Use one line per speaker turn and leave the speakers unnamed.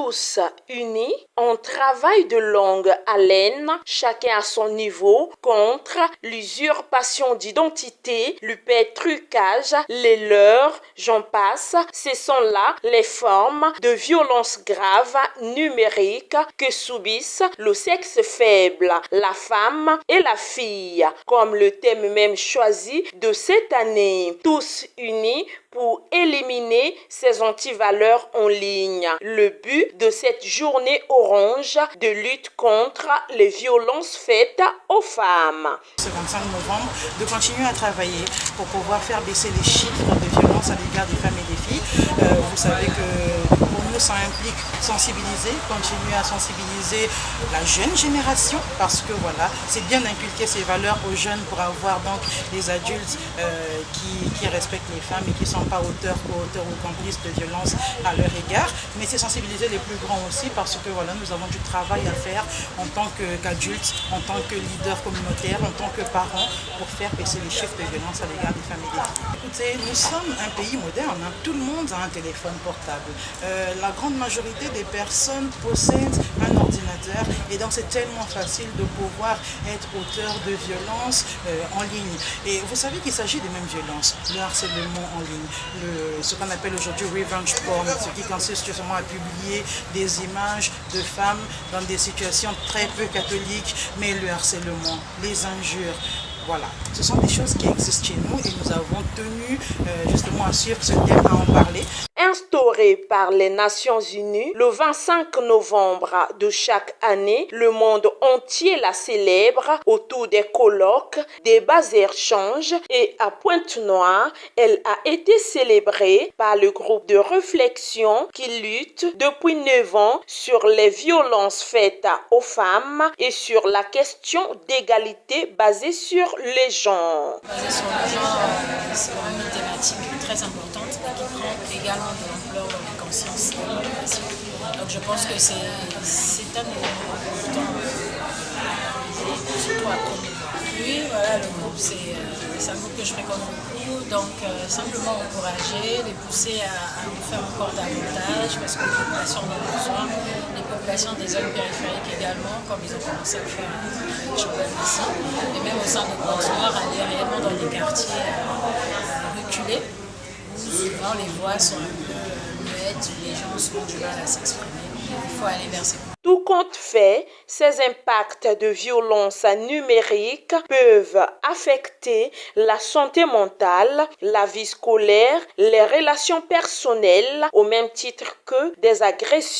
tous unis, on travaille de longue haleine, chacun à son niveau, contre l'usurpation d'identité, l'hypertrucage, les leurres, j'en passe. Ce sont là les formes de violence graves numériques que subissent le sexe faible, la femme et la fille, comme le thème même choisi de cette année. Tous unis pour éliminer ces antivaleurs en ligne. Le but de cette journée orange de lutte contre les violences faites aux femmes.
Ce 25 novembre, de continuer à travailler pour pouvoir faire baisser les chiffres de violence à l'égard des femmes et des filles. Vous savez que pour nous, ça implique sensibiliser, continuer à sensibiliser la jeune génération, parce que voilà, c'est bien d'inculquer ces valeurs aux jeunes pour avoir donc des adultes qui respectent les femmes et qui ne sont pas auteurs ou complices de violences à leur égard. Mais c'est sensibiliser les plus grands aussi, parce que voilà, nous avons du travail à faire en tant qu'adultes, en tant que leaders communautaires, en tant que parents, pour faire baisser les chiffres de violence à l'égard des femmes et des filles. Écoutez, nous sommes un pays moderne, hein. Tout le monde a un téléphone portable. La grande majorité des personnes possèdent un ordinateur, et donc c'est tellement facile de pouvoir être auteur de violences en ligne. Et vous savez qu'il s'agit des mêmes violences, le harcèlement en ligne, ce qu'on appelle aujourd'hui revenge porn, ce qui consiste justement à publier des images de femmes dans des situations très peu catholiques, mais le harcèlement, les injures. Voilà, ce sont des choses qui existent chez nous et nous avons tenu justement à suivre ce thème, à en parler.
Instauré par les Nations Unies, le 25 novembre de chaque année, le monde entier la célèbre autour des colloques, débats et échanges, et à Pointe-Noire, elle a été célébrée par le groupe de réflexion qui lutte depuis 9 ans sur les violences faites aux femmes et sur la question d'égalité basée sur les genres.
Basée sur les genres, c'est vraiment une thématique très importante et qui prend également de l'ampleur dans les consciences et les populations. Donc je pense que c'est un élément important, surtout à promouvoir. Oui, voilà, le groupe, c'est un groupe que je fréquente beaucoup, donc simplement encourager, les pousser à en faire encore davantage, parce que les populations en ont besoin, les populations des zones périphériques également, comme ils ont commencé à le faire avec Chopin ici, et même au sein de Pointe-Noire, aller réellement dans des quartiers reculés, où souvent les voix sont un peu muettes, les gens ont souvent du mal à s'exprimer. Il faut aller vers ces points.
Tout compte fait, ces impacts de violence numérique peuvent affecter la santé mentale, la vie scolaire, les relations personnelles, au même titre que des agressions